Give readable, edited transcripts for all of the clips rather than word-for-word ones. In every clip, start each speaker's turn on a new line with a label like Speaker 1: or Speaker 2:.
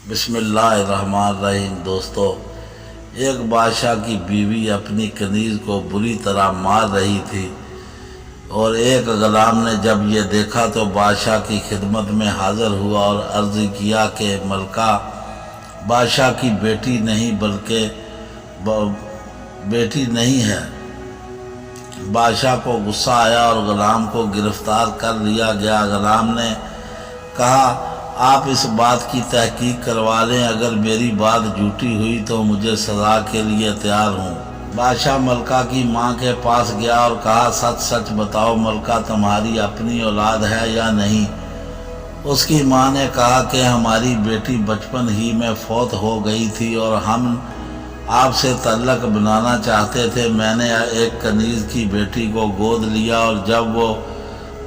Speaker 1: बिस्मिल्लाहिर्रहमानिर्रहीम। दोस्तों, एक बादशाह की बीवी अपनी कनीज़ को बुरी तरह मार रही थी और एक ग़ुलाम ने जब ये देखा तो बादशाह की खिदमत में हाज़िर हुआ और अर्ज़ किया कि मलका बादशाह की बेटी नहीं बल्कि बेटी नहीं है। बादशाह को गुस्सा आया और ग़ुलाम को गिरफ़्तार कर लिया गया। ग़ुलाम ने कहा, आप इस बात की तहकीक करवा लें, अगर मेरी बात झूठी हुई तो मुझे सज़ा के लिए तैयार हूँ। बादशाह मलका की माँ के पास गया और कहा, सच सच बताओ मलका, तुम्हारी अपनी औलाद है या नहीं? उसकी माँ ने कहा कि हमारी बेटी बचपन ही में फौत हो गई थी और हम आपसे तल्लक बनाना चाहते थे। मैंने एक कनीज़ की बेटी को गोद लिया और जब वो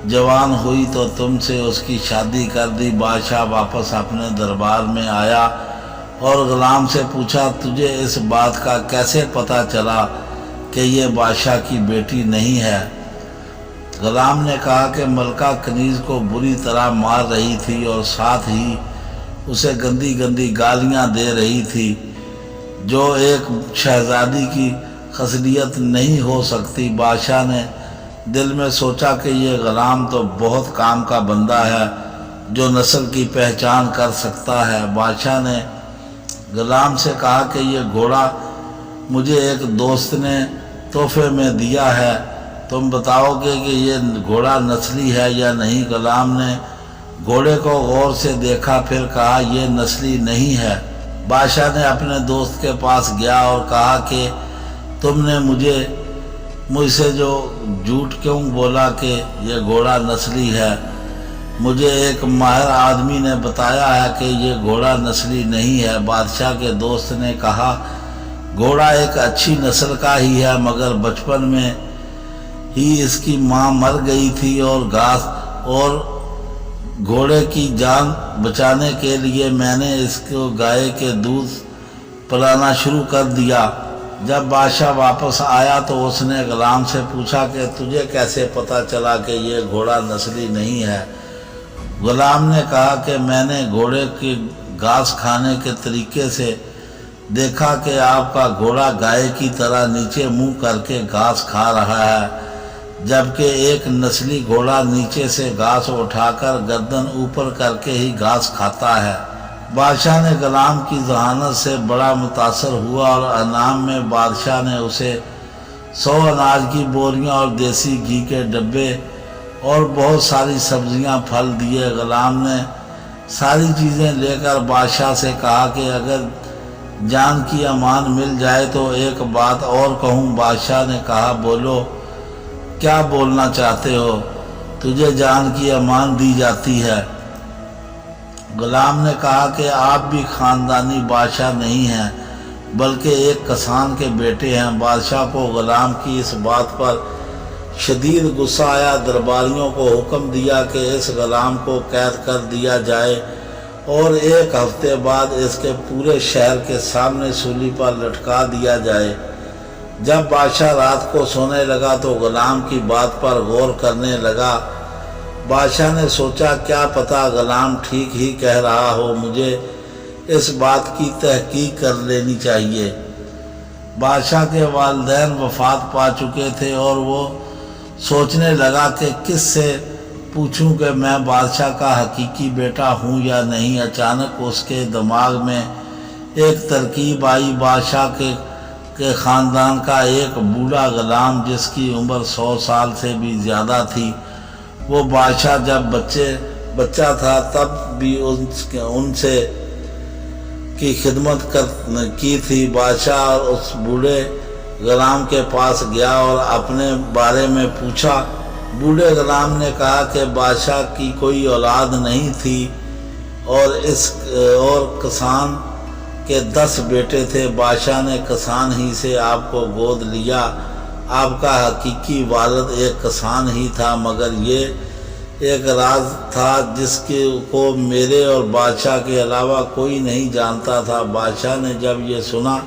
Speaker 1: जवान हुई तो तुमसे उसकी शादी कर दी। बादशाह वापस अपने दरबार में आया और ग़ुलाम से पूछा, तुझे इस बात का कैसे पता चला कि ये बादशाह की बेटी नहीं है? ग़ुलाम ने कहा कि मलका कनीज़ को बुरी तरह मार रही थी और साथ ही उसे गंदी गंदी गालियां दे रही थी, जो एक शहजादी की खसलियत नहीं हो सकती। बादशाह ने दिल में सोचा कि ये ग़ुलाम तो बहुत काम का बंदा है, जो नस्ल की पहचान कर सकता है। बादशाह ने ग़ुलाम से कहा कि ये घोड़ा मुझे एक दोस्त ने तोहफे में दिया है, तुम बताओगे कि ये घोड़ा नस्ली है या नहीं? ग़ुलाम ने घोड़े को गौर से देखा, फिर कहा, ये नस्ली नहीं है। बादशाह ने अपने दोस्त के पास गया और कहा कि तुमने मुझसे जो झूठ क्यों बोला कि ये घोड़ा नस्ली है? मुझे एक माहिर आदमी ने बताया है कि ये घोड़ा नस्ली नहीं है। बादशाह के दोस्त ने कहा, घोड़ा एक अच्छी नस्ल का ही है, मगर बचपन में ही इसकी माँ मर गई थी और घोड़े की जान बचाने के लिए मैंने इसको गाय के दूध पिलाना शुरू कर दिया। जब बादशाह वापस आया तो उसने ग़ुलाम से पूछा कि तुझे कैसे पता चला कि ये घोड़ा नस्ली नहीं है? ग़ुलाम ने कहा कि मैंने घोड़े के घास खाने के तरीके से देखा कि आपका घोड़ा गाय की तरह नीचे मुंह करके घास खा रहा है, जबकि एक नस्ली घोड़ा नीचे से घास उठाकर गर्दन ऊपर करके ही घास खाता है। बादशाह ने ग़ुलाम की ज़हानत से बड़ा मुतासर हुआ और इनाम में बादशाह ने उसे 100 अनाज की बोरियां और देसी घी के डब्बे और बहुत सारी सब्जियां फल दिए। ग़ुलाम ने सारी चीज़ें लेकर बादशाह से कहा कि अगर जान की अमान मिल जाए तो एक बात और कहूँ। बादशाह ने कहा, बोलो, क्या बोलना चाहते हो? तुझे जान की अमान दी जाती है। ग़ुलाम ने कहा कि आप भी ख़ानदानी बादशाह नहीं हैं, बल्कि एक किसान के बेटे हैं। बादशाह को ग़ुलाम की इस बात पर शदीद गुस्सा आया। दरबारियों को हुक्म दिया कि इस ग़ुलाम को कैद कर दिया जाए और 1 हफ्ते बाद इसके पूरे शहर के सामने सूली पर लटका दिया जाए। जब बादशाह रात को सोने लगा तो ग़ुलाम की बात पर गौर करने लगा। बादशाह ने सोचा, क्या पता ग़ुलाम ठीक ही कह रहा हो, मुझे इस बात की तहकीक कर लेनी चाहिए। बादशाह के वालिदैन वफ़ात पा चुके थे और वो सोचने लगा कि किससे पूछूं कि मैं बादशाह का हकीकी बेटा हूँ या नहीं। अचानक उसके दिमाग में एक तरकीब आई। बादशाह के ख़ानदान का एक बूढ़ा ग़ुलाम जिसकी उम्र 100 साल से भी ज़्यादा थी, वो बादशाह जब बच्चा था तब भी उनसे की खिदमत की थी। बादशाह उस बूढ़े ग़ुलाम के पास गया और अपने बारे में पूछा। बूढ़े ग़ुलाम ने कहा कि बादशाह की कोई औलाद नहीं थी और किसान के 10 बेटे थे। बादशाह ने किसान ही से आपको गोद लिया। आपका हकीकी वालिद एक किसान ही था, मगर ये एक राज था जिसके को मेरे और बादशाह के अलावा कोई नहीं जानता था। बादशाह ने जब ये सुना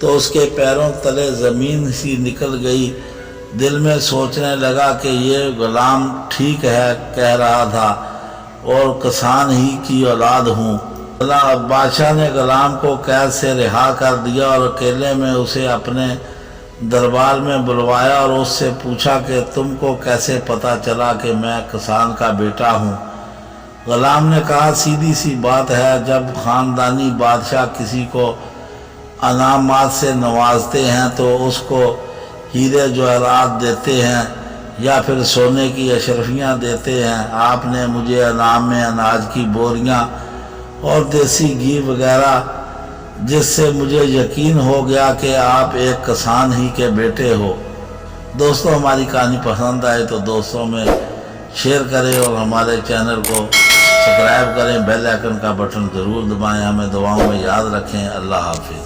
Speaker 1: तो उसके पैरों तले ज़मीन सी निकल गई। दिल में सोचने लगा कि ये ग़ुलाम ठीक है कह रहा था और किसान ही की औलाद हूँ। بادشاہ نے غلام کو قید سے رہا کر دیا اور اکیلے میں اسے اپنے دربار میں بلوایا اور اس سے پوچھا کہ تم کو کیسے پتہ چلا کہ میں کسان کا بیٹا ہوں؟ غلام نے کہا سیدھی سی بات ہے، جب خاندانی بادشاہ کسی کو انعامات سے نوازتے ہیں تو اس کو ہیرے جواہرات دیتے ہیں یا پھر سونے کی اشرفیاں دیتے ہیں۔ آپ نے مجھے انعام میں اناج کی بوریاں اور دیسی گھی وغیرہ، جس سے مجھے یقین ہو گیا کہ آپ ایک کسان ہی کے بیٹے ہو۔ دوستو، ہماری کہانی پسند آئے تو دوستوں میں شیئر کریں اور ہمارے چینل کو سبسکرائب کریں، بیل آئیکن کا بٹن ضرور دبائیں۔ ہمیں دعاؤں میں یاد رکھیں۔ اللہ حافظ۔